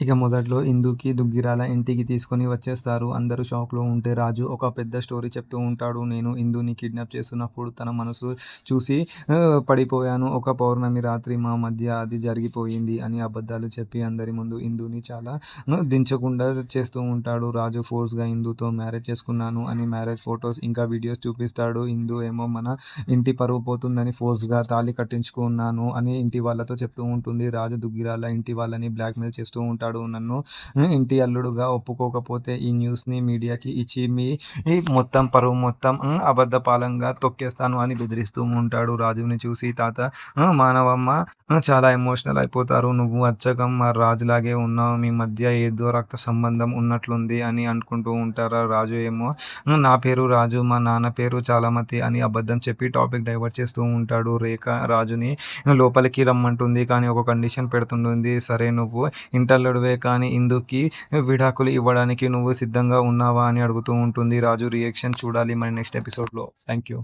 ఇక మొదట్లో ఇందుకి దుగ్గిరాల ఇంటికి తీసుకొని వచ్చేస్తారు. అందరూ షాక్‌లో ఉంటే రాజు ఒక పెద్ద స్టోరీ చెప్తూ ఉంటాడు. నేను ఇందుని కిడ్నాప్ చేస్తున్నప్పుడు తన మనసు చూసి పడిపోయాను. ఒక పౌర్ణమి రాత్రి మా మధ్య అది జరిగిపోయింది అని అబద్ధాలు చెప్పి అందరి ముందు ఇందుని చాలా దించకుండా చేస్తూ ఉంటాడు. రాజు ఫోర్స్‌గా ఇందుతో మ్యారేజ్ చేసుకున్నాను అని మ్యారేజ్ ఫోటోస్ ఇంకా వీడియోస్ చూపిస్తాడు. ఇందు ఏమో మన ఇంటి పరువు పోతుందని ఫోర్స్‌గా తాళి కట్టించుకున్నాను అని ఇంటి వాళ్ళతో చెప్తూ ఉంటుంది. రాజు దుగ్గిరాల ఇంటి వాళ్ళని బ్లాక్‌మెయిల్ చేస్తూ ఉంటాడు. నన్ను ఇంటి అల్లుడుగా ఒప్పుకోకపోతే ఈ న్యూస్‌ని మీడియాకి ఇచ్చి మీ ఈ మొత్తం పరువు మొత్తం అబద్ధ పాలంగా తొక్కేస్తాను అని బెదిరిస్తూ ఉంటాడు. రాజుని చూసి తాత మానవమ్మ చాలా ఎమోషనల్ అయిపోతారు. నువ్వు అచ్చకం మా రాజులాగే ఉన్నావు. మీ మధ్య ఏదో రక్త సంబంధం ఉన్నట్లుంది అని అనుకుంటూ ఉంటారు. రాజు ఏమో నా పేరు రాజు, మా నాన్న పేరు చాలామతి అని అబద్ధం చెప్పి టాపిక్ డైవర్ట్ చేస్తూ ఉంటాడు. రేఖ రాజుని లోపలికి రమ్మంటుంది. కానీ ఒక కండిషన్ పెడుతుంది. సరే నువ్వు ఇంటల్లుడివే కానీ ఇందుకి విడాకులు ఇవ్వడానికి నువ్వు సిద్ధంగా ఉన్నావా అని అడుగుతూ ఉంటుంది. రాజు రియాక్షన్ చూడాలి మన నెక్స్ట్ ఎపిసోడ్‌లో. Thank you.